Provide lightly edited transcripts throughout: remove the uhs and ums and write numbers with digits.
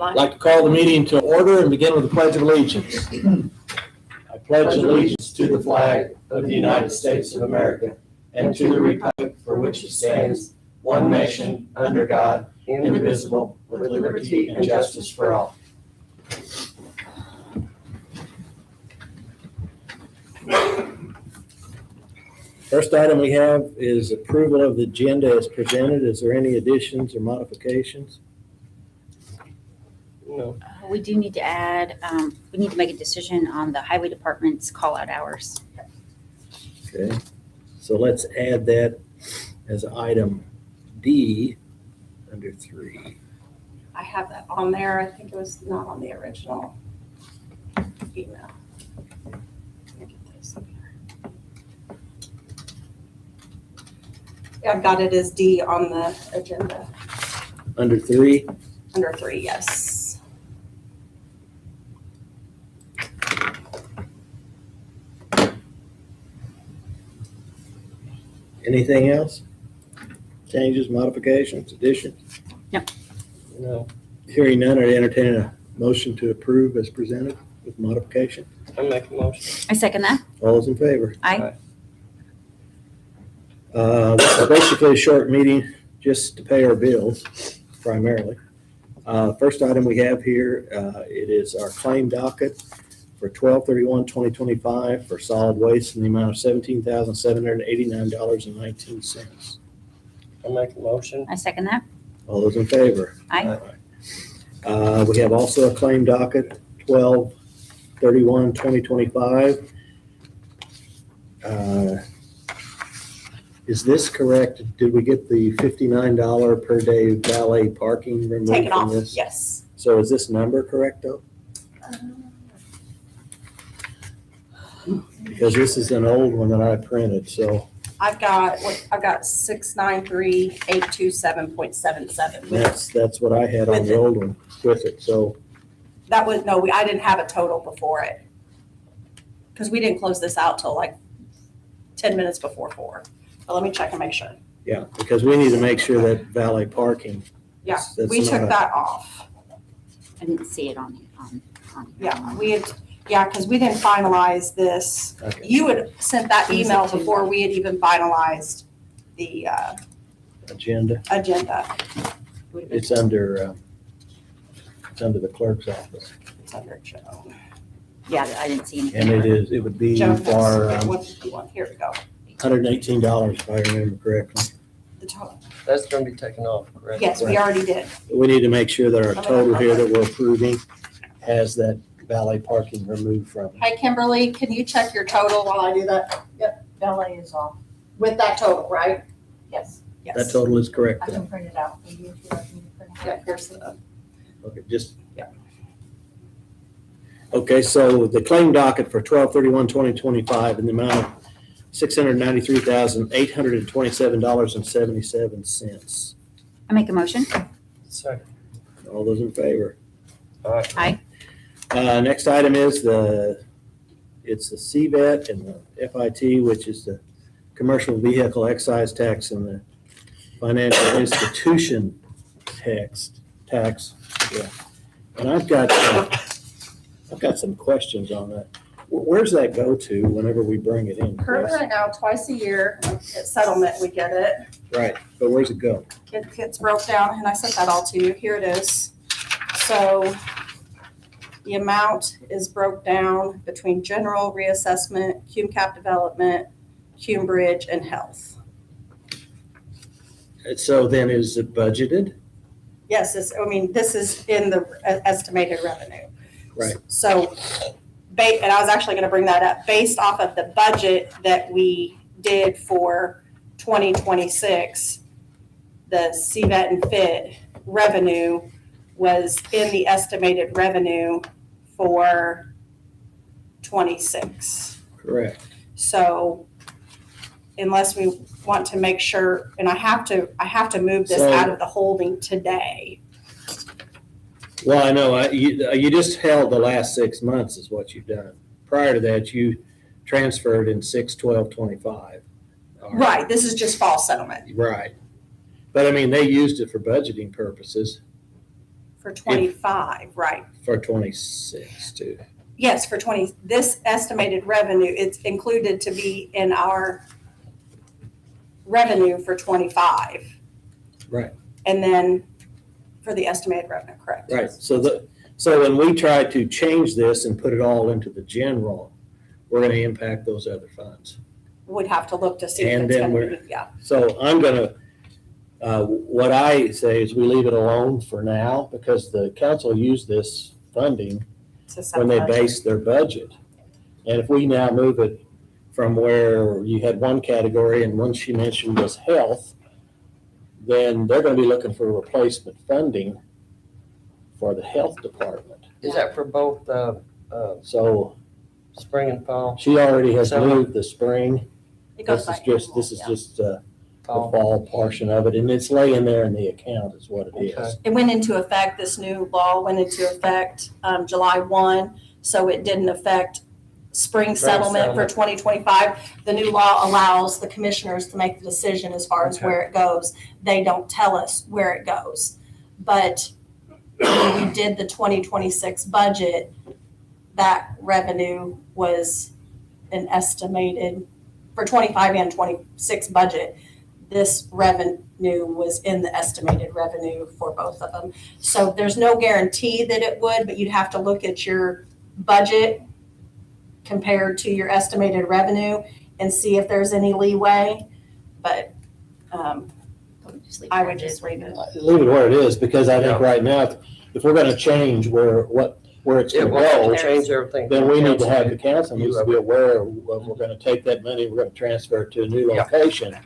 I'd like to call the meeting to order and begin with the Pledge of Allegiance. I pledge allegiance to the flag of the United States of America and to the republic for which it stands, one nation, under God, indivisible, with liberty and justice for all. First item we have is approval of the agenda as presented. Is there any additions or modifications? No. We do need to add, we need to make a decision on the highway department's call-out hours. Okay, so let's add that as item D under 3. I have that on there. I think it was not on the original email. Let me get this up here. Yeah, I've got it as D on the agenda. Under 3? Under 3, yes. Anything else? Changes, modifications, additions? No. Hearing none, I entertain a motion to approve as presented with modification. I make a motion. I second that. All those in favor? Aye. Basically a short meeting just to pay our bills primarily. First item we have here, it is our claim docket for 12/31/2025 for solid waste in the amount of $17,789.19. I make a motion. I second that. All those in favor? Aye. We have also a claim docket, 12/31/2025. Is this correct? Did we get the $59 per day valet parking removed Take it from off, this? yes. So is this number correct though? Because this is an old one that I printed, so I've got 693,827.77. that's what I had on the old one with it, so. That was, no, I didn't have a total before it. Because we didn't close this out till like 10 minutes before 4. But let me check and make sure. Yeah, because we need to make sure that valet parking. Yeah, that's we took not- that off. I didn't see it on. Yeah, because we didn't finalize this. Okay. You had sent that email before we had even finalized the Agenda. agenda. It's under the clerk's office. It's under Joe. Yeah, I didn't see anything. And it would be Joe, for what did you want? Here we go. $118 if I remember correctly. The total. That's gonna be taken off, correct? Yes, we already did. We need to make sure that our total here that we're approving has that valet parking removed from it. Hi, Kimberly, can you check your total while I do that? Yep, Valet is off. with that total, right? Yes, Yes. That total is correct I then. can print it out for you if you'd like me to print it out. Yeah, here's the, Okay, just. Yeah. Okay, so the claim docket for 12/31/2025 in the amount of $693,827.77. I make a motion. Second. All those in favor? Aye. Next item is it's the CVET and the FIT, which is the commercial vehicle excise tax and the financial institution tax. Yeah. And I've got some questions on that. Where's that go to whenever we bring it in? current Chris? right now, twice a year, at settlement, we get it. Right, but where's it go? It gets broke down, and I sent that all to you. Here it is. So the amount is broke down between general reassessment, Cume Cap Development, Cume Bridge, and Health. So then is it budgeted? Yes, this is in the estimated revenue. Right. So, and I was actually gonna bring that up, based off of the budget that we did for 2026, the CVET and FIT revenue was in the estimated revenue for 26. Correct. So unless we want to make sure, and I have to move this So- out of the holding today. Well, I know, you just held the last 6 months is what you've done. Prior to that, you transferred in 6/12/25. Right, this is just fall settlement. Right. But I mean, they used it for budgeting purposes For 25, right. For 26 too. Yes, for 20, this estimated revenue, it's included to be in our revenue for 25. Right. And then for the estimated revenue, correct? Right, so when we try to change this and put it all into the general, we're gonna impact those other funds. Would have to look to see if And it's then gonna we're- be, yeah. So I'm gonna, what I say is we leave it alone for now, because the council used this funding to set when they budget. base their budget. And if we now move it from where you had one category and one she mentioned was health, then they're gonna be looking for replacement funding for the health department. Is that for both, So spring and fall? she already has So- moved the spring. It goes This is by just, annual, this is yeah. just the Fall? fall portion of it, and it's laying there in the account is what it Okay. is. It went into effect, this new law went into effect July 1, so it didn't affect spring settlement for settlement. 2025. The new law allows the commissioners to make the decision as far as Okay. where it goes. They don't tell us where it goes. But when we did the 2026 budget, that revenue was an estimated, for 25 and 26 budget, this revenue was in the estimated revenue for both of them. So there's no guarantee that it would, but you'd have to look at your budget compared to your estimated revenue and see if there's any leeway. But Just leave it I where would it just is. leave it. Leave it where it is, because I think Yeah. right now, if we're gonna change where it's It gonna will go, change everything. then we need to have the council needs to be aware of, we're gonna take that money, we're gonna transfer it to a new Yeah. location.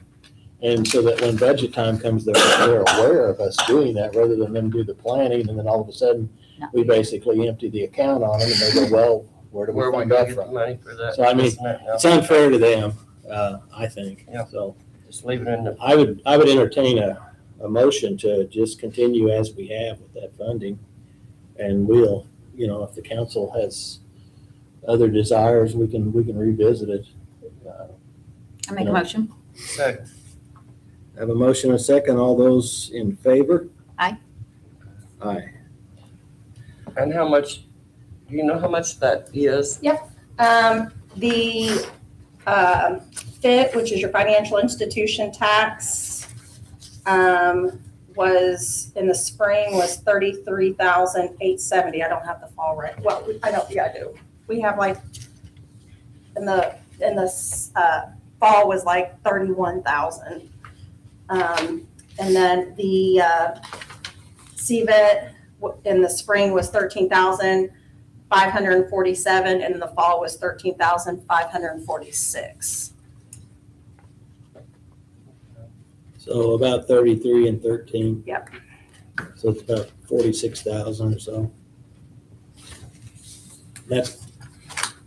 And so that when budget time comes, they're aware of us doing that, rather than them do the planning, and then all of a sudden, No. we basically empty the account on them, and they go, well, where do we Where we fund gonna that get the from? money for that? So, I mean, this and that now? It's unfair to them, I think. Yeah. So Just leave it in the, I would entertain a motion to just continue as we have with that funding. And we'll, if the council has other desires, we can revisit it. I make a motion. second. I have a motion and a second. All those in favor? Aye. Aye. And how much, do you know how much that is? The FIT, which is your financial institution tax, was in the spring was 33,870. I don't have the fall right. Well, I don't. Yeah, I do. We have like in the fall was like 31,000, and then the CVET in the spring was 13,547, and in the fall was 13,546. So about 33 and 13. Yep. So it's about 46,000 or so. That's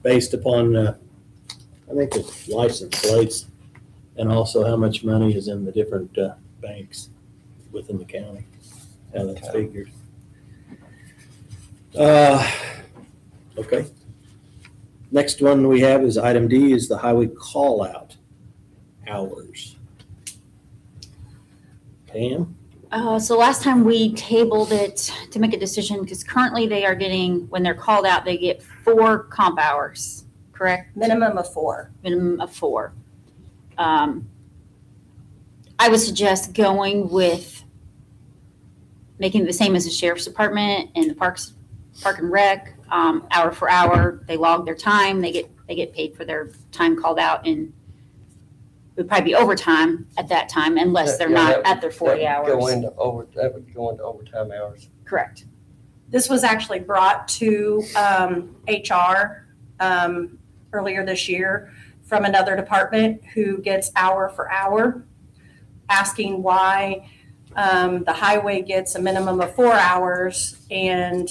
based upon, I think it's license plates, and also how much money is in the different banks within the county, how that's Okay. figured. Okay. Next one we have is item D, is the highway call-out hours. Pam? So last time we tabled it to make a decision, because currently they are getting, when they're called out, they get 4 comp hours, correct? Minimum of 4. Minimum of 4. I would suggest going with making it the same as the sheriff's department and the park and rec, hour for hour. They log their time, they get paid for their time called out, and it would probably be overtime at that time unless they're Yeah, not that at their 40 That would go hours. into that would go into overtime hours. Correct. This was actually brought to HR earlier this year from another department who gets hour for hour, asking why the highway gets a minimum of 4 hours and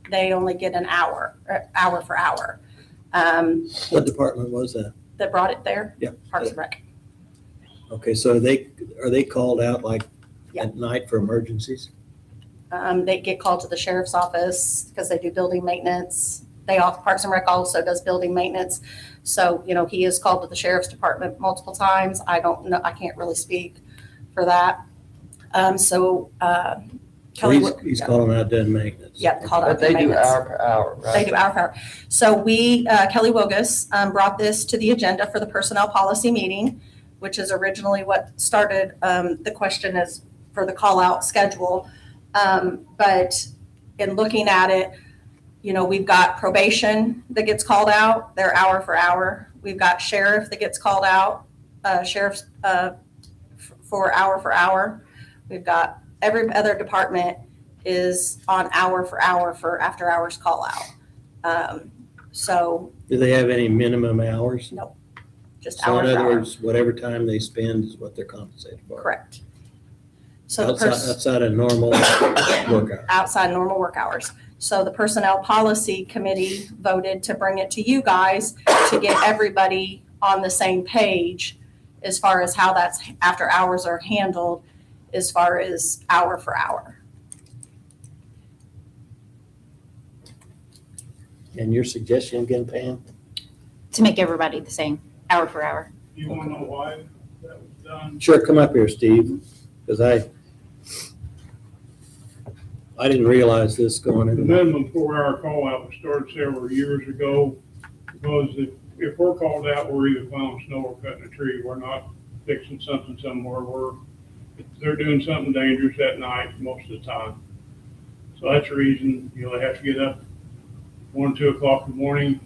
they only get an hour, hour for hour. What department was that? That brought it there? Yeah. Parks and Rec. Okay, so are they called out like Yeah. at night for emergencies? They get called to the sheriff's office because they do building maintenance. Parks and Rec also does building maintenance. So, he is called to the sheriff's department multiple times. I don't know, I can't really speak for that. Kelly, He's calling out doing maintenance. Yep, called out But they do maintenance. hour per hour, right? They do hour for hour. So we, Kelly Wilgus, brought this to the agenda for the personnel policy meeting, which is originally what started, the question is for the call-out schedule. But in looking at it, you know, we've got probation that gets called out, they're hour for hour. We've got sheriff that gets called out, sheriff's, for hour. We've got every other department is on hour for after hours call out. So Do they have any minimum hours? just So hour in for other hour. words, whatever time they spend is what they're compensated for. Correct. So the Outside of normal work hours. outside normal work hours. So the Personnel Policy Committee voted to bring it to you guys to get everybody on the same page as far as how that's after hours are handled, as far as hour for hour. And your suggestion again, Pam? To make everybody the same, hour for hour. You want to know why that was done? Sure, come up here, Steve, because I didn't realize this going The in. minimum 4-hour call-out was started several years ago, because if we're called out, we're either plowing snow or cutting a tree. We're not fixing something somewhere. They're doing something dangerous at night most of the time. So that's the reason, you know, they have to get up 1, 2 o'clock in the morning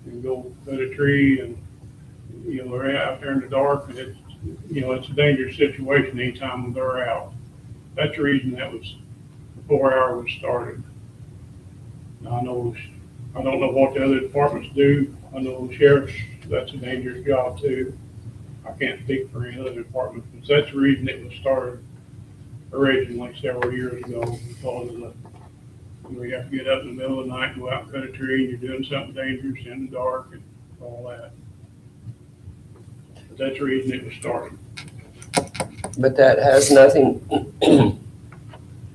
and go cut a tree, and, you know, they're out there in the dark, and it's, you know, it's a dangerous situation anytime they're out. That's the reason that was, the 4-hour was started. Now, I don't know what the other departments do. I know the sheriff's, that's a dangerous job too. I can't speak for any other department, but that's the reason it was started originally several years ago, because of the, you have to get up in the middle of the night, go out and cut a tree, and you're doing something dangerous in the dark and all that. But that's the reason it was started. But that has nothing,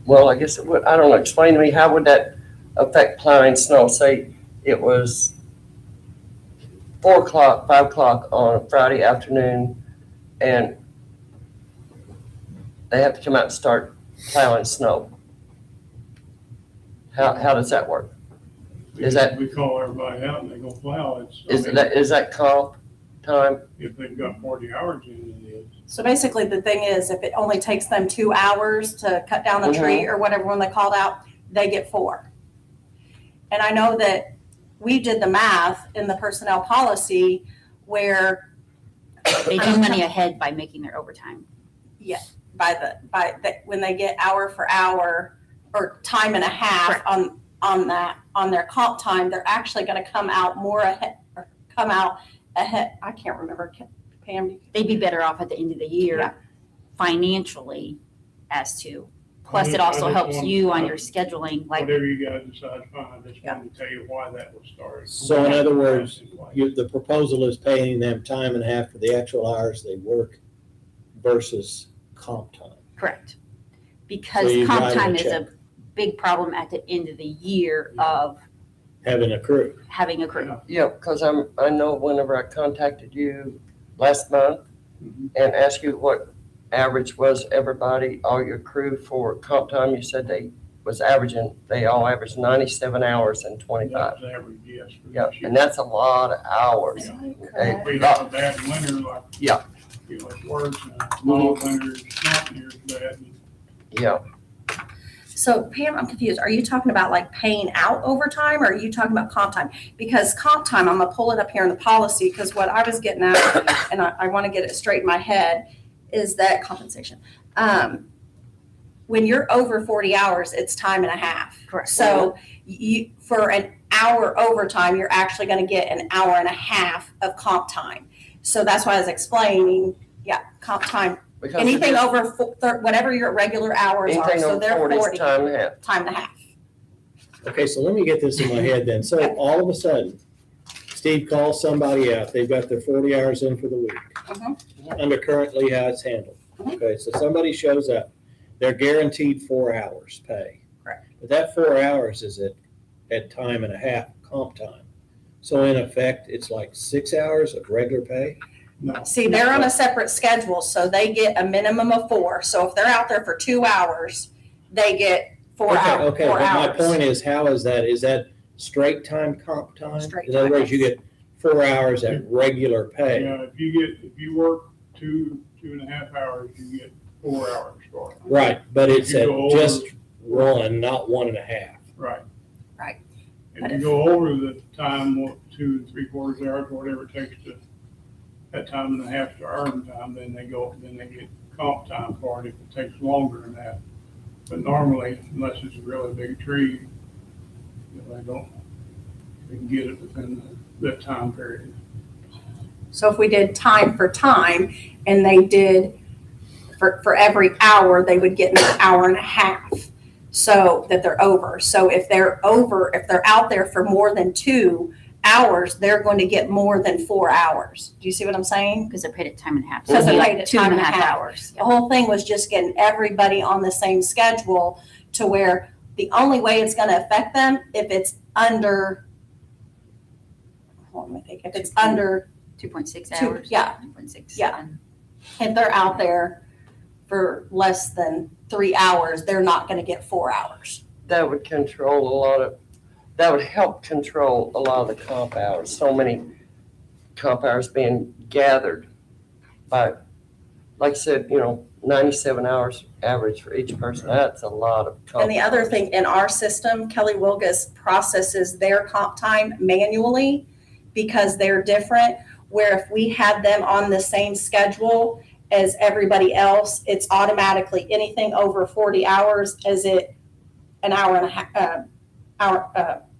well, I guess it would, I don't know, explain to me, how would that affect plowing snow? Say it was 4 o'clock, 5 o'clock on a Friday afternoon, and they have to come out and start plowing snow. How does that work? Is that- We call everybody out and they go plow. I mean, Is that comp time? if they've got 40 hours in it is. So basically, the thing is, if it only takes them 2 hours to cut down a tree or whatever, when they called out, they get 4. And I know that we did the math in the personnel policy where They do money ahead by making their overtime. when they get hour for hour or time and a half Correct. on their comp time, they're actually going to come out ahead. I can't remember, Pam. They'd be better off at the end of the Yeah. year financially as to, plus I it just also helps want- you on your scheduling, like, Whatever you guys decide, fine. I just wanted to tell you why that was started. So in other words, the proposal is paying them time and a half for the actual hours they work versus comp time. correct. So Because you comp write 'em a time is a check. big problem at the end of the year of Having a crew. having a crew. Yeah, because I know whenever I contacted you last month and asked you what average was everybody, all your crew for comp time, you said they all averaged 97 hours and 25. That's average, yes. for Yeah, this year. and that's a lot of hours. If we have a bad winter, like. Yeah. You know, it's worse, mild winter, it's not near as bad. Yeah, So Pam, I'm confused. Are you talking about like paying out overtime, or are you talking about comp time? Because comp time, I'm gonna pull it up here in the policy, because what I was getting at, and I want to get it straight in my head, is that compensation. When you're over 40 hours, it's time and a half. Correct. So for an hour overtime, you're actually going to get an hour and a half of comp time. So that's why I was explaining, comp time. because Anything over whatever your regular hours are, anything so over they're 40 is 40, time and a half. time and a half. Okay, so let me get this in my head then. So all of a sudden, Steve calls somebody out. They've got their 40 hours in for the week. Under currently how it's handled. Okay, so somebody shows up. They're guaranteed 4 hours pay. Correct. But that 4 hours is at time and a half comp time. So in effect, it's like 6 hours of regular pay. No. See, they're on a separate schedule, so they get a minimum of 4. So if they're out there for 2 hours, they get 4 hours. Okay, but my point is, how is that? Is that straight time comp time? Straight In other time, words, you get 4 hours at regular pay. Yeah, if you work 2.5 hours, you get 4 hours for it. Right, but it's If you at go over- just one, not 1.5. Right. Right. If But you if- go over the time, 2 3/4 hours, whatever it takes to, that time and a half to earn time, then they get comp time for it if it takes longer than that. But normally, unless it's a really big tree, they can get it within that time period. So if we did time for time and they did, for every hour, they would get an hour and a half. So that they're over. So if they're out there for more than 2 hours, they're going to get more than 4 hours. Do you see what I'm saying? Because they're paid at time and a half. Because they're it'd be paid at time and a half. hours. The whole thing was just getting everybody on the same schedule to where the only way it's gonna affect them if it's under, hold on, let me think, if it's under, 2.6 Two- hours. yeah. 2.6. Yeah. if they're out there for less than 3 hours, they're not gonna get 4 hours. That would help control a lot of the comp hours. So many comp hours being gathered by, like I said, 97 hours average for each person. That's a lot of comp And the other hours. thing, in our system, Kelly Wilgus processes their comp time manually because they're different, where if we had them on the same schedule as everybody else, it's automatically anything over 40 hours as it an hour and a half, hour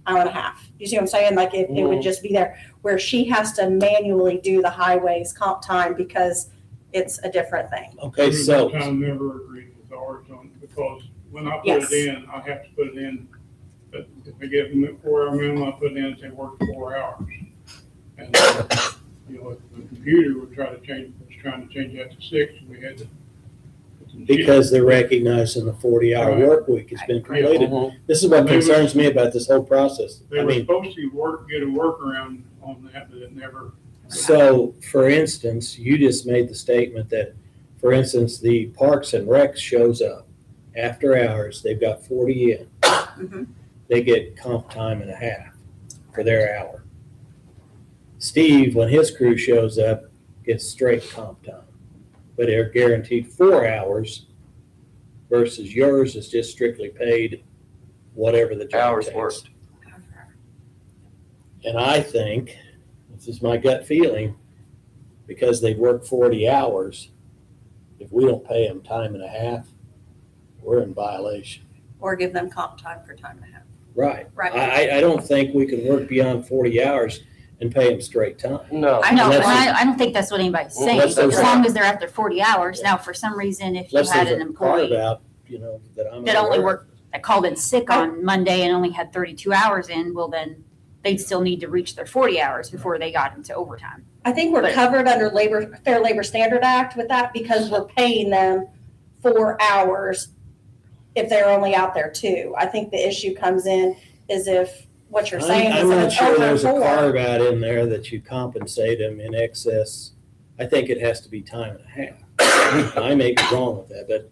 and a half. You see what I'm saying? Like it would just be there, where she has to manually do the highways comp time because it's a different thing. Okay, so, Time never agreed with ours on, because when I put Yes. it in, I have to put it in, but if I give them a 4 hour minimum, I put it in, they work 4 hours. And, the computer was trying to change that to 6, and we had to. put some shifts. because they're recognizing the 40-hour Right. work week has been completed. Mhm. This is what They was- concerns me about this whole process. They I were mean, supposed to get a workaround on that, but it never. so, for instance, you just made the statement that, for instance, the Parks and Rec shows up after hours, they've got 40 in. Mhm. They get comp time and a half for their hour. Steve, when his crew shows up, gets straight comp time, but they're guaranteed 4 hours versus yours is just strictly paid whatever the job Hours takes. worked. And I think, this is my gut feeling, because they've worked 40 hours, if we don't pay them time and a half, we're in violation. Or give them comp time for time and a half. Right. Right. I don't think we can work beyond 40 hours and pay them straight time. No. I know, Unless and I don't think that's what anybody's saying, Unless as there's a- long as they're at their 40 hours. Now, for some reason, if you Unless had there's an a carve employee out, that I'm. that only aware of. worked, that called in sick on Monday and only had 32 hours in, well, then they'd still need to reach their 40 hours before they got into overtime. I think we're But- covered under Fair Labor Standard Act with that because we're paying them 4 hours if they're only out there 2. I think the issue comes in is if what you're saying I'm is if not it's sure over there's a 4. carve out in there that you compensate them in excess. I think it has to be time and a half. I may be wrong with that, but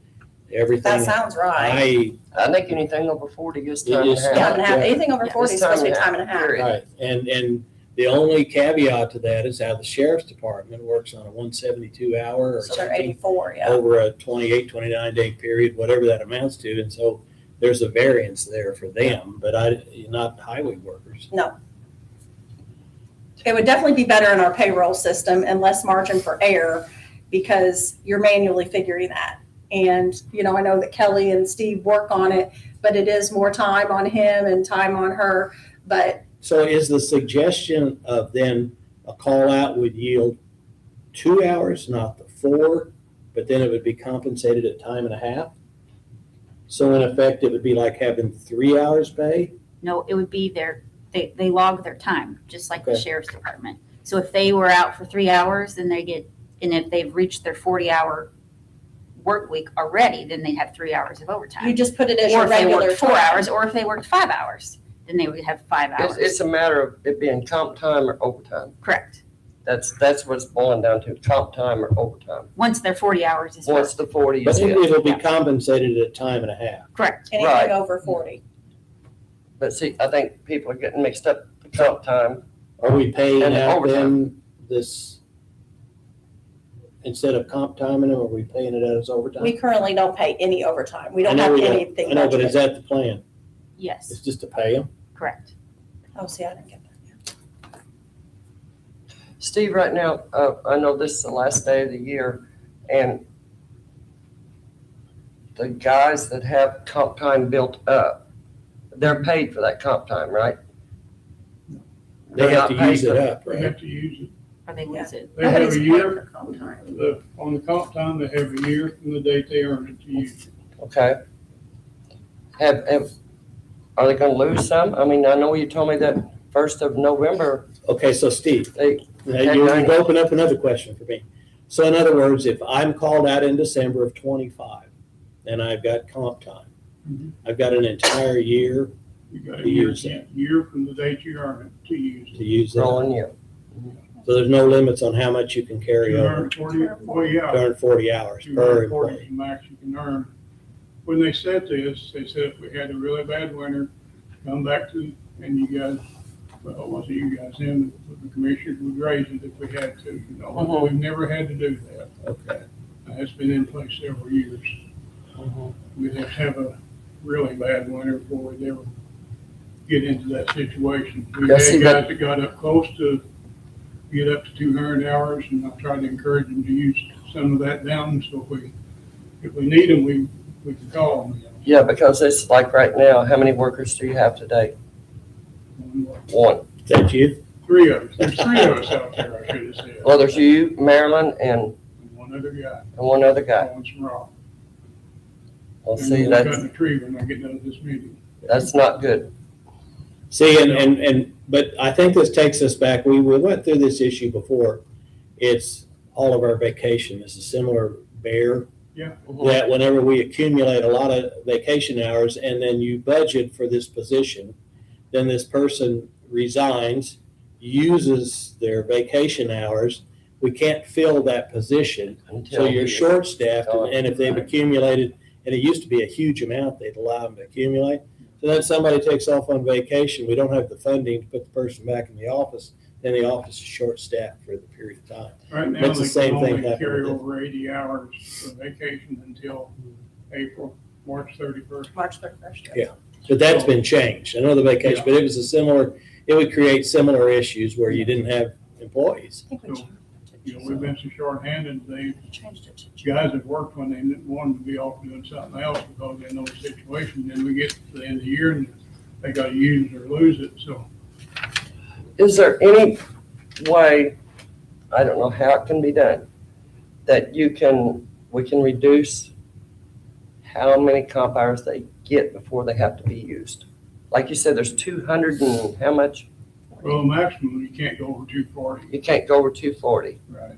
everything. That sounds right. I think anything over 40 is It time and is a half. Time and a half, anything over Yeah. 40 is It's supposed to be time and a half. period. Right, and the only caveat to that is how the sheriff's department works on a 172 hour or So they're something 84, yeah. over a 28, 29 day period, whatever that amounts to. And so there's a variance there for them, but not highway workers. No. It would definitely be better in our payroll system and less margin for error because you're manually figuring that. And, I know that Kelly and Steve work on it, but it is more time on him and time on her. But So is the suggestion of then a call out would yield 2 hours, not the 4, but then it would be compensated at time and a half? So in effect, it would be like having 3 hours pay? No, it would be they log their time, just like the Okay. sheriff's department. So if they were out for 3 hours, then and if they've reached their 40-hour work week already, then they have 3 hours of you overtime. just put it as Or your if they regular worked 4 time. hours, or if they worked 5 hours, then they would have 5 hours. It's a matter of it being comp time or overtime. Correct. That's what it's boiling down to, comp time or overtime. Once they're 40 hours is Once what, the 40 But is hit. it'll be Yeah. compensated at time and a half. correct. Anything Right. over 40. But see, I think people are getting mixed up the comp time. Are we paying And out overtime. them this, instead of comp timing them, are we paying it out as overtime? We currently don't pay any overtime. We I don't know have we don't. anything I know, but is budgeted. that the plan? It's Yes, just to pay them? correct. Oh, see, I didn't get that. Steve, right now, I know this is the last day of the year, and the guys that have comp time built up, they're paid for that comp time, right? They They're have to not paid use it for- up, They right? have to use it. Or they lose it. They have Nobody's a paid year, for comp time. on the comp time, they have a year from the date they earned it to use it. Okay. Are they gonna lose some? I mean, I know you told me that 1st of November, Okay, so Steve, they, now you've opened up another question for me. So in other words, if I'm called out in December of 25 and I've got comp time, Mhm. I've got an entire year You got To a year, use that. year from the date you earned it to use to it. use that. rolling year. So there's no limits on how much you can carry over 240, well, yeah, 240 hours per 240 is employee. the max you can earn. When they said this, they said if we had a really bad winter, come back to, and you guys, well, it wasn't you guys, them, but the commissioners would raise it if we had to, you know, Mhm. we've never had to do that. Okay. It's been in place several years. We'd have to have a really bad winter before we'd ever get into that situation. We Yeah, had see, guys that got up close to, get up to 200 hours, and I tried to encourage them to use some of that down, so if we need them, we can call them. Yeah, because it's like right now, how many workers do you have today? One. Is that you? Three of us, there's three of us out there, I should have said. Well, there's you, Marilyn, and And one other guy, one other guy. calling some rock. Well, And see, we're cutting that's, a tree when I get done with this meeting. that's not good. See, but I think this takes us back, we went through this issue before. It's all of our vacation. It's a similar bear. That whenever we accumulate a lot of vacation hours and then you budget for this position, then this person resigns, uses their vacation hours. We can't fill that position. So Until you're he- short-staffed, and if they've accumulated, and it used to be a huge amount, they'd allow them to accumulate. So then somebody takes off on vacation, we don't have the funding to put the person back in the office, then the office is short-staffed for the period of time. Right now, That's the they same can thing only happening carry with this. over 80 hours for vacation until April, March 31st. March 31st. Yeah. But that's been changed. I know the vacation, but it was a similar, it would create similar issues where you didn't have employees. I think we You know, we've been so short-handed, they, changed it to guys have worked when they wanted to be off doing something else because they know the situation. Then we get to the end of the year and they gotta use it or lose it, so. Is there any way, I don't know how it can be done, that we can reduce how many comp hours they get before they have to be used? Like you said, there's 200 and how much? Well, maximum, you can't go over 240. You can't go over 240. Right.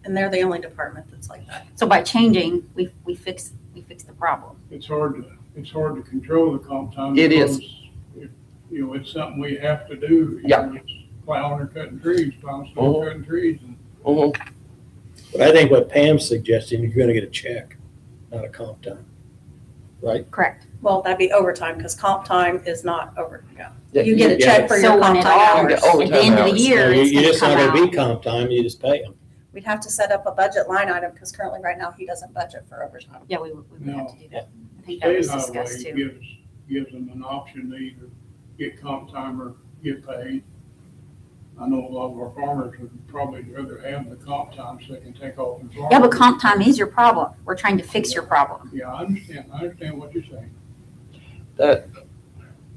And they're the only department that's like that. So by changing, we fix the problem. It's hard to control the comp time. It is. because You know, it's something we have to do. You Yeah. know, it's plowing or cutting trees, plowing, snow, cutting trees. And Mhm. But I think what Pam's suggesting, you're gonna get a check, not a comp time. Right? Correct. Well, that'd be overtime because comp time is not over, yeah. Yeah, You get a check for So your when comp it time all, hours. get overtime at the end of the hours. year, You it's you gonna just come not gonna be out. comp time, you just pay them. We'd have to set up a budget line item because currently right now he doesn't budget for overtime. Yeah, we would have to do that. I think that state was highway discussed too. gives them an option to either get comp time or get paid. I know a lot of our farmers would probably rather have the comp time so they can take off and farm. Yeah, but comp time is your problem. We're trying to fix your problem. Yeah, I understand what you're saying. That,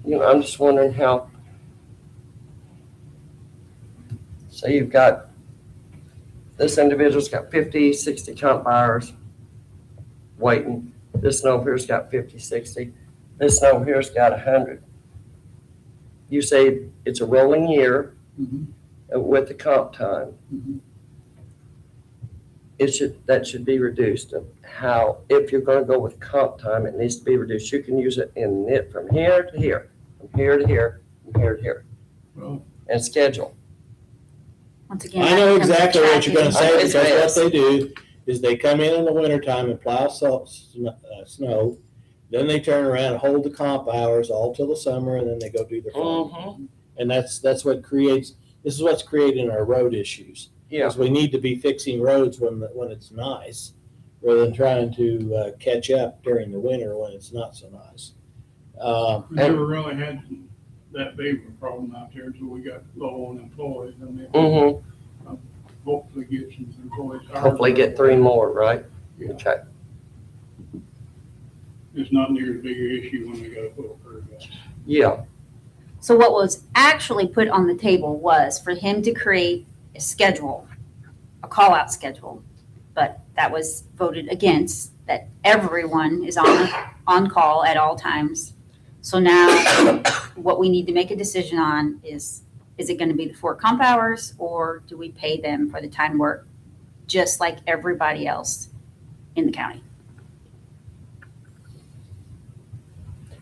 I'm just wondering how, say you've got, this individual's got 50, 60 comp hours waiting. This one over here's got 50, 60. This one over here's got 100. You say it's a rolling year with the comp time. Mhm. That should be reduced. How, if you're gonna go with comp time, it needs to be reduced. You can use it in it from here to here, from here to here, from here to here, Well, and schedule. Once again. I know that becomes a exactly what you're gonna tragedy. say, It's because a what they do is they come in the wintertime and plow snow, then they turn around and hold the comp hours all till the summer, and then they go do their farm. Mm-hmm. And that's what creates, this is what's creating our road issues. Yeah. Is we need to be fixing roads when it's nice, rather than trying to catch up during the winter when it's not so nice. We never really had that big of a problem out there until we got low on employees. I mean, Mm-hmm. hopefully get some employees. hired. Hopefully get 3 more, right? Okay. It's not near as big an issue when they gotta put a curb in. Yeah. So what was actually put on the table was for him to create a schedule, a call-out schedule. But that was voted against, that everyone is on call at all times. So now what we need to make a decision on is it gonna be the 4 comp hours, or do we pay them for the time work, just like everybody else in the county?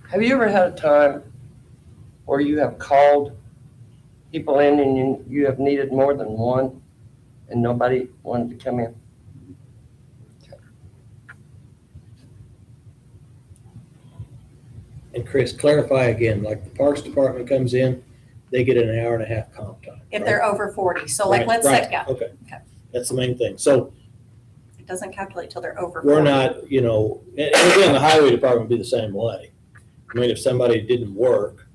Have you ever had a time where you have called people in and you have needed more than one and nobody wanted to come in? And Chris, clarify again, like the Parks Department comes in, they get an hour and a half comp time. If right? they're over 40, so like, Right, let's right, say, yeah, Okay, Okay. that's the main thing. So it doesn't calculate till they're over 40. we're not, you know, and again, the highway department would be the same way. I mean, if somebody didn't work,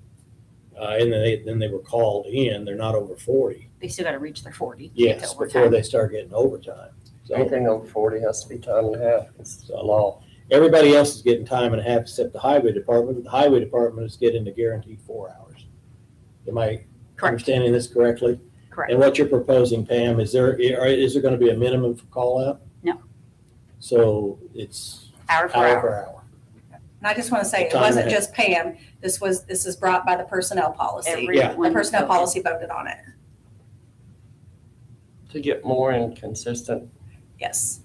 and then they were called in, they're not over 40. They still gotta reach their 40 to get Yes, to before overtime. they start getting overtime. So Anything over 40 has to be time and a half. It's the law. everybody else is getting time and a half except the highway department. The highway department is getting the guaranteed 4 hours. Am I Correct, understanding this correctly? correct. And what you're proposing, Pam, is there gonna be a minimum for call out? No. So it's Hour for hour hour. per hour. And I just want to say, it Time and a wasn't half. just Pam, this is brought by the personnel policy. Yeah. The personnel policy voted on it, To get more inconsistent, yes.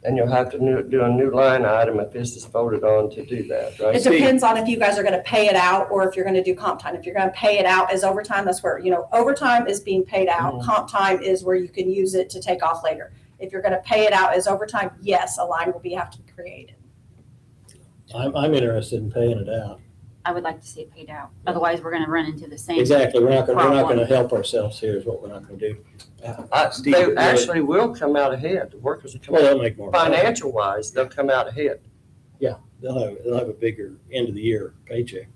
and you'll have to do a new line item if this is voted on to do that, right? It depends on if you guys are gonna pay it out or if you're gonna do comp time. If you're gonna pay it out as overtime, that's where, overtime is being paid out. Mhm. Comp time is where you can use it to take off later. If you're gonna pay it out as overtime, yes, a line will have to be created. I'm interested in paying it out. I would like to see it paid out. Otherwise, we're gonna run into the same. Exactly, we're not Problem. gonna help ourselves here is what we're not gonna do. Steve, They really- actually will come out ahead. The workers will come Well, out, they'll make more money. financial wise, they'll come out ahead. They'll have a bigger end of the year paycheck.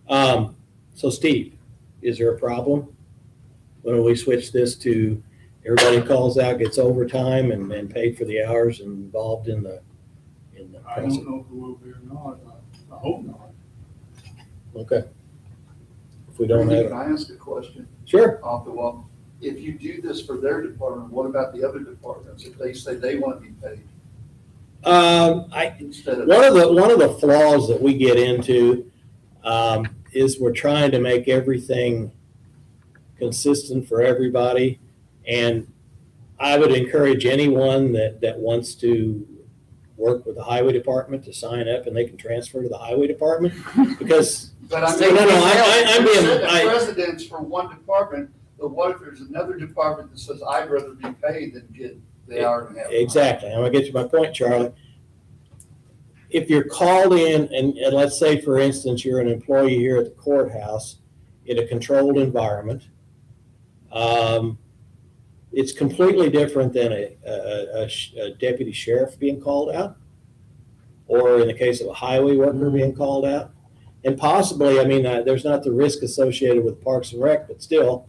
So Steve, is there a problem when we switch this to everybody calls out, gets overtime and paid for the hours involved in the I process? don't know if it will be or not. I hope not. Okay. If we don't Randy, have, can I ask a question sure. off the wall? If you do this for their department, what about the other departments? If they say they want to be paid instead of? One of the flaws that we get into is we're trying to make everything consistent for everybody. And I would encourage anyone that wants to work with the highway department to sign up, and they can transfer to the highway department, because But I No, mean, no, I'm you being- said the president's for one department, but what if there's another department that says, I'd rather be paid than get the hour and a half? exactly, I'm gonna get to my point, Charlie. If you're called in, and let's say, for instance, you're an employee here at the courthouse in a controlled environment, it's completely different than a deputy sheriff being called out, or in the case of a highway worker being called out. And possibly, I mean, there's not the risk associated with Parks and Rec, but still,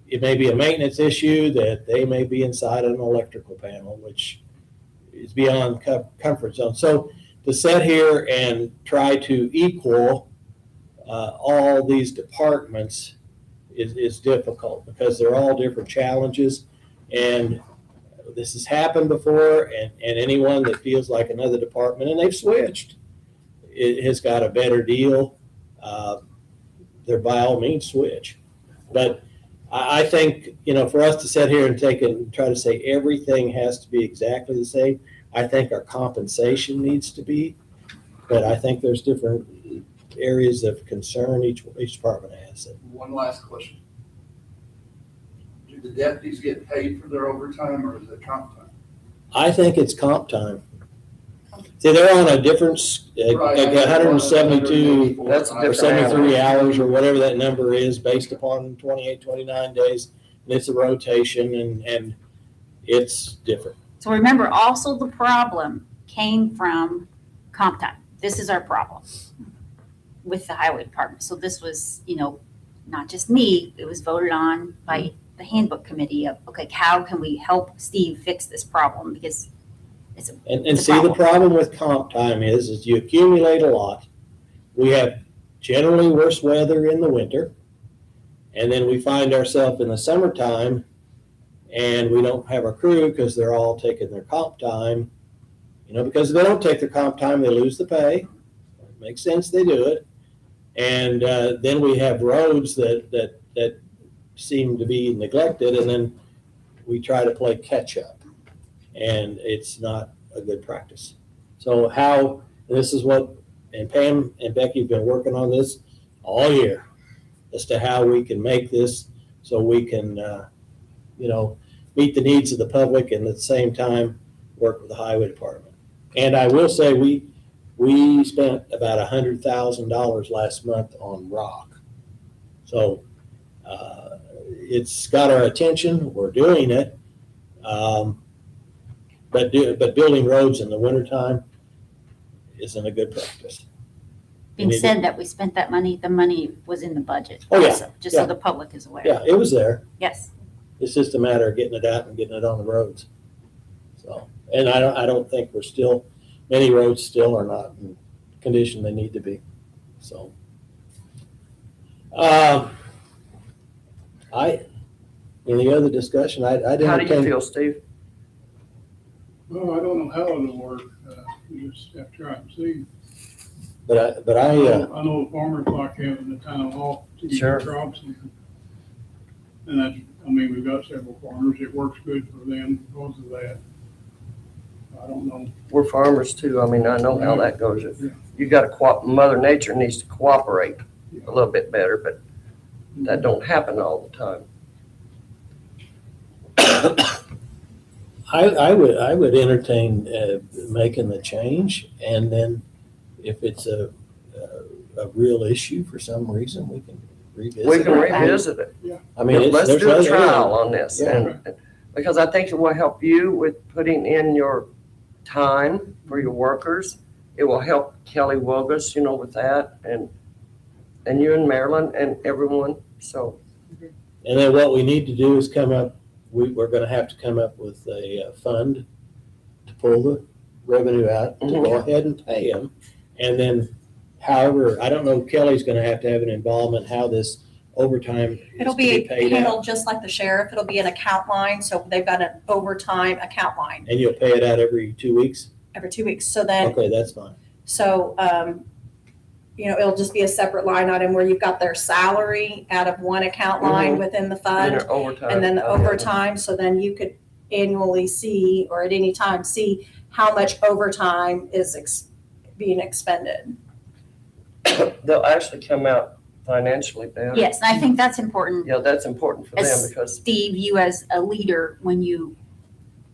it may be a maintenance issue that they may be inside an electrical panel, which is beyond comfort zone. So to sit here and try to equal all these departments is difficult, because they're all different challenges. And this has happened before, and anyone that feels like another department, and they've switched, it has got a better deal, they're by all means switch. But I think, for us to sit here and try to say everything has to be exactly the same, I think our compensation needs to be, but I think there's different areas of concern each department has. One last question. Do Do the deputies get paid for their overtime or is it comp time? I think it's comp time. See, they're on a different, Right. like 172 That's a or different 73 animal. hours or whatever that number is based upon 28, 29 days. And it's a rotation and it's different. So remember, also the problem came from comp time. This is our problem with the highway department. So this was, not just me, it was voted on by the handbook committee of, okay, how can we help Steve fix this problem? Because And It's a see, the problem. problem with comp time is you accumulate a lot. We have generally worse weather in the winter. And then we find ourselves in the summertime and we don't have our crew because they're all taking their comp time. Because if they don't take their comp time, they lose the pay. It makes sense they do it. And then we have roads that seem to be neglected, and then we try to play catch up. And it's not a good practice. So this is what, and Pam and Becky have been working on this all year as to how we can make this so we can, meet the needs of the public and at the same time work with the highway department. And I will say we spent about $100,000 last month on rock. So it's got our attention. We're doing it. But building roads in the wintertime isn't a good practice. being said that we spent that money, the money was in the budget. Oh, yeah, also, just so the public is aware. Yeah, it was there. Yes. It's just a matter of getting it out and getting it on the roads. So, and I don't think many roads still are not in condition they need to be. So, any other discussion? I'd How do you entertain. feel, Steve? Well, I don't know how it'll work. You just have to try and see. But I I know the farmers like having the town hall to get Sure. their crops in. And we've got several farmers. It works good for them because of that. I don't know. We're farmers too. I mean, I know how that goes. If Yeah. you got to Mother Nature needs to cooperate a little bit better, but that don't happen all the time. I would entertain making the change, and then if it's a real issue for some reason, we can revisit We can it. revisit it. I mean, Let's there's do a other trial on this. Yeah. And because I think it will help you with putting in your time for your workers. It will help Kelly Wilgus, with that, and you and Marilyn and everyone. So And then what we need to do is we're gonna have to come up with a fund to pull the revenue out, to go ahead and pay them. And then however, I don't know, Kelly's gonna have to have an involvement how this overtime is It'll to be be paid out. handled just like the sheriff. It'll be an account line, so they've got an overtime account line And you'll pay it out every 2 weeks? every 2 weeks. So then, Okay, that's fine. it'll just be a separate line item where you've got their salary out of one account line within the and fund. your overtime. And then the overtime, so then you could annually see, or at any time see how much overtime is being expended. They'll actually come out financially better. Yes, and I think that's important. Yeah, that's important for them As because Steve, you as a leader, when you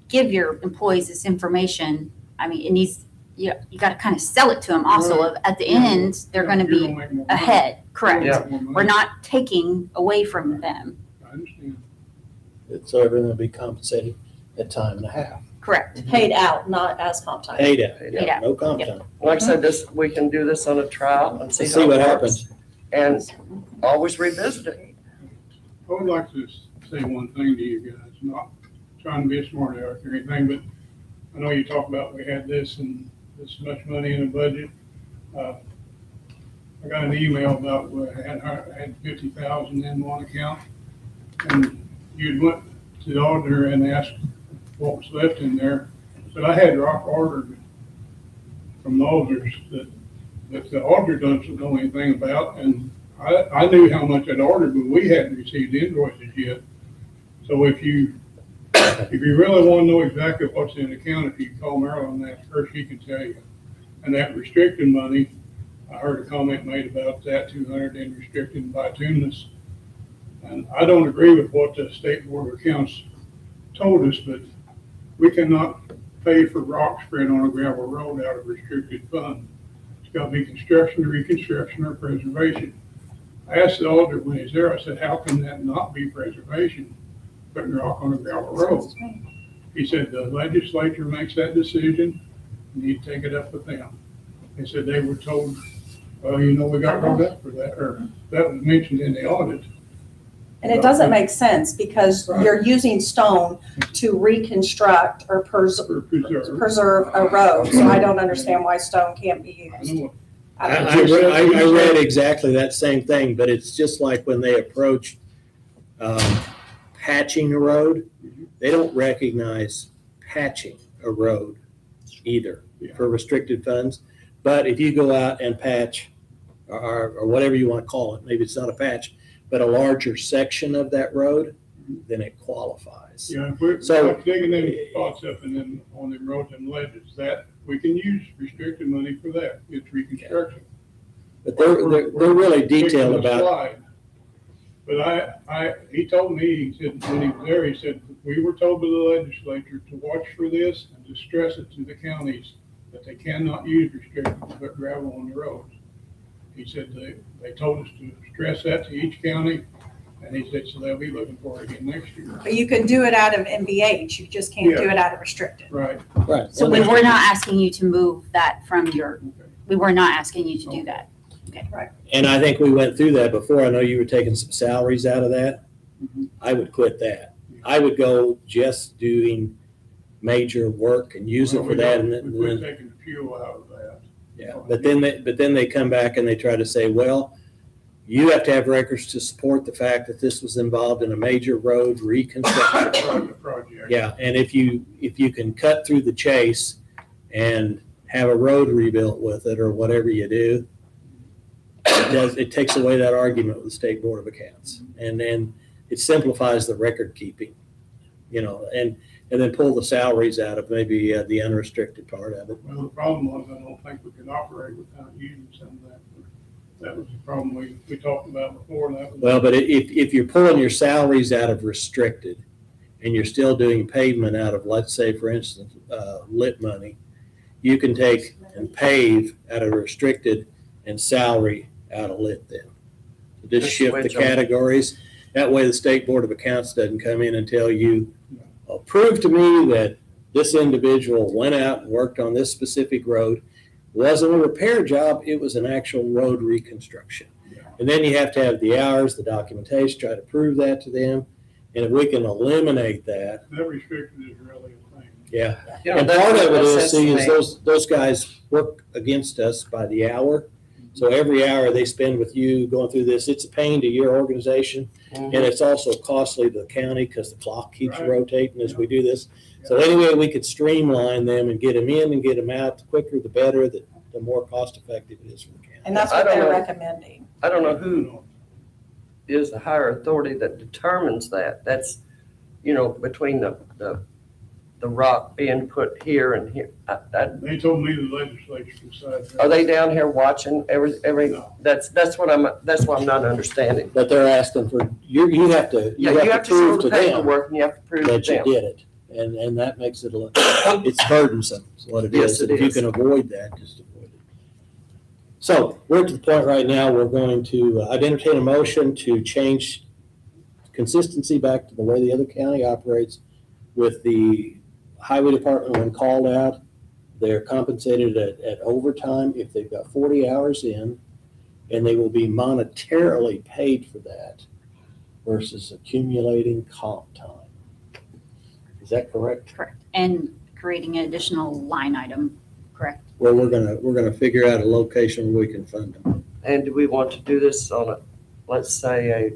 give your employees this information, I mean, it needs, you got to kind of sell it to them also. At the end, they're going to You're be make more money. ahead, correct? Yeah. More money. We're not taking away from them, I understand. So everything will be compensated at time and a half. correct? Paid out, not as comp time. Paid out, Paid out. no comp time. like I said, we can do this on a trial and see Let's how see it what works. happens. And always revisit it. I would like to say one thing to you guys, not trying to be a smart aleck or anything, but I know you talk about we had this and this much money in the budget. I got an email about I had 50,000 in one account, and you'd went to the auditor and asked what was left in there. But I had rock ordered from the auditors that the auditor doesn't know anything about, and I knew how much I'd ordered, but we hadn't received invoices yet. So if you really want to know exactly what's in the account, if you call Marilyn and ask her, she can tell you. And that restricted money, I heard a comment made about that 200 in restricted bituminous. And I don't agree with what the State Board of Accounts told us, but we cannot pay for rock spread on a gravel road out of restricted funds. It's got to be construction, reconstruction, or preservation. I asked the auditor when he's there, I said, how can that not be preservation, putting rock on a gravel road? He said, the legislature makes that decision, and you take it up with them. They said they were told, well, you know, we got rolled up for that, or that was mentioned in the audit. And it doesn't make sense because you're using stone to reconstruct or For preserve. preserve a road. So I don't understand why stone can't be I used. know I read exactly that same thing, but it's just like when they approach patching a road, they don't recognize patching a road either for restricted funds. But if you go out and patch, or whatever you want to call it, maybe it's not a patch, but a larger section of that road, then it qualifies. Yeah, if we're So- like digging them spots up and then on them roads and ledges, that, we can use restricted money for that. It's reconstruction. But they're really detailed Fixing a about, slide. But he told me, he said, when he was there, he said, we were told by the legislature to watch for this and to stress it to the counties that they cannot use restricted to put gravel on the roads. He said they told us to stress that to each county, and he said, so they'll be looking for it again next year. But you can do it out of MBH. You just can't do it out of restricted. Right. right. So we were not asking you to move that from your, we were not asking you to do that. And I think we went through that before. I know you were taking some salaries out of that. I would quit that. I would go just doing major work and use it for that. And We quit then, taking the fuel out of that. yeah, but then they come back and they try to say, well, you have to have records to support the fact that this was involved in a major road reconstruction. Project. Yeah, and if you can cut through the chase and have a road rebuilt with it or whatever you do, it takes away that argument with the State Board of Accounts. And then it simplifies the record keeping, you know, and then pull the salaries out of maybe the unrestricted part of it. Well, the problem was, I don't think we could operate without using some of that. That was the problem we talked about before. That was. Well, but if you're pulling your salaries out of restricted and you're still doing pavement out of, let's say, for instance, lit money, you can take and pave out of restricted and salary out of lit then. Just shift the switch 'em. categories. That way the State Board of Accounts doesn't come in and tell you, prove to me that this individual went out and worked on this specific road. It wasn't a repair job, it was an actual road reconstruction. And then you have to have the hours, the documentation, try to prove that to them. And if we can eliminate that, That restricted is really a thing. yeah. Yeah, And that's part of what it makes is, sense see, to is me. those guys work against us by the hour. So every hour they spend with you going through this, it's a pain to your organization. And it's also costly to the county because the clock keeps Right. rotating as we do this. So anyway, we could streamline them and get them in and get them out. The quicker, the better, the more cost effective it is for the county. And that's I what don't they're know. recommending. I don't know who is the higher authority that determines that. That's, you know, between the rock being put here and here. They told me the legislature decided. Are they down here watching every, No. that's what I'm not understanding. But they're asking for, you have to, Yeah, you have to show prove the to them paperwork and you have to prove to that you them. did it. And that makes it a little, it's burdensome, is what it Yes, is. it If you is. can avoid that, just avoid it. So we're to the point right now, we're going to, I'd entertain a motion to change consistency back to the way the other county operates with the highway department when called out. They're compensated at overtime if they've got 40 hours in, and they will be monetarily paid for that versus accumulating comp time. Is that correct? Correct. And creating an additional line item, correct? Well, we're gonna figure out a location where we can fund them. And do we want to do this on a, let's say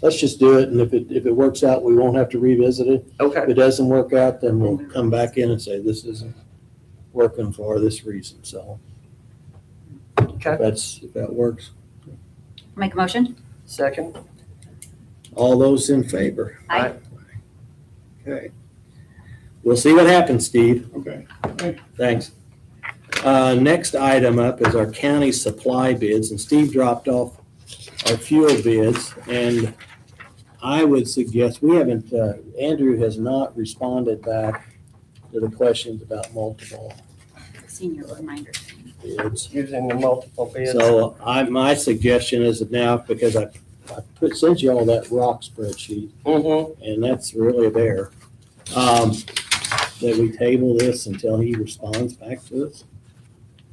Let's just do it, and if it works out, we won't have to revisit it. If okay, it doesn't work out, then we'll come back in and say, this isn't working for this reason, so okay, if that works. Make a motion? second, All those in favor? Aye. Okay. We'll see what happens, Steve. Okay. Thanks. Next item up is our county supply bids, and Steve dropped off our fuel bids, and I would suggest, we haven't, Andrew has not responded back to the questions about multiple Senior reminder. bids. Using the multiple bids. So my suggestion is that now, because I sent you all that rock spreadsheet, Mm-hmm. and that's really there, that we table this until he responds back to us.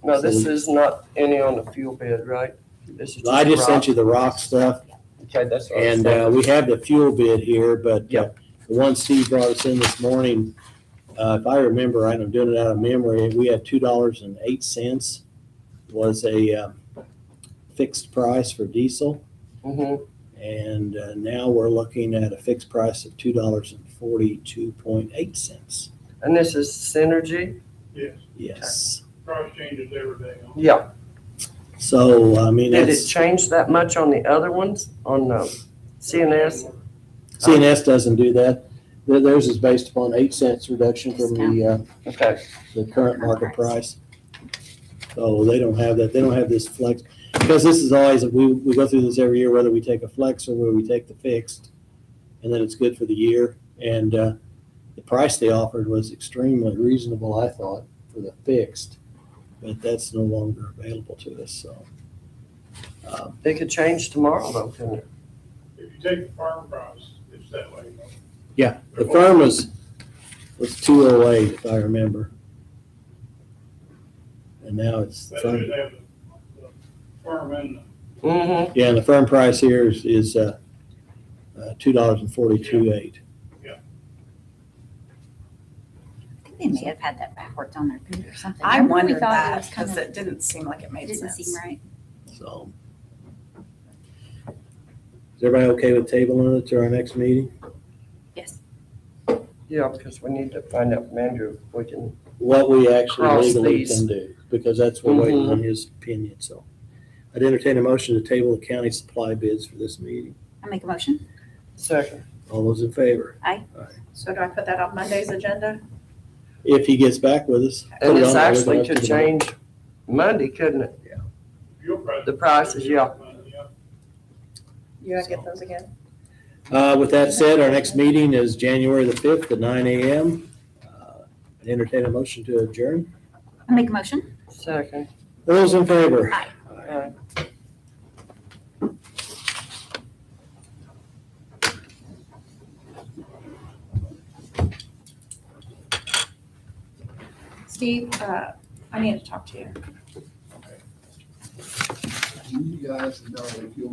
No, this is not any on the fuel bid, right? This is I just sent rock. you the rock stuff, Okay, that's what I was and thinking. we have the fuel bid here, but Yep. the one Steve brought us in this morning, if I remember right, I'm doing it out of memory, we had $2.08 was a fixed price for diesel. Mm-hmm. And now we're looking at a fixed price of $2.42.8. And this is Synergy? Yes, Yes. price changes every day. Yeah. So, I mean, Did it that's, change that much on the other ones, on CNS? CNS doesn't do that. Theirs is based upon 8 cents reduction from Okay, the current market price. So they don't have that. They don't have this flex. Because this is always, we go through this every year, whether we take a flex or whether we take the fixed. And then it's good for the year. And the price they offered was extremely reasonable, I thought, for the fixed. But that's no longer available to us, so. they could change tomorrow though, couldn't it? If you take the farm price, it's that way. Yeah, the firm was 208, if I remember. And now it's, But it should have the farm and Mm-hmm. yeah, and the firm price here is $2.42.8. I think they may have had that backwards on their bid or something. I remember we wondered thought it that was kind because of- it didn't seem like it made Didn't sense. seem right. So. Is everybody okay with tabling it to our next meeting? Yes. Yeah, because we need to find out from Andrew if we can. What we actually Cross legally these. can do, because that's what we're waiting on his opinion, so. I'd entertain a motion to table the county supply bids for this meeting. I make a motion. Second. All those in favor? So do I put that on Monday's agenda? If he gets back with us. put And it this on there, we're actually gonna could have to go back. change Monday, couldn't it? fuel price. The prices, yeah. Yeah. You gotta get those again. With that said, our next meeting is January the 5th at 9 a.m. I'd entertain a motion to adjourn. I make a motion. Second. All those in favor? Aye. Steve, I need to talk to you. You guys know if you'll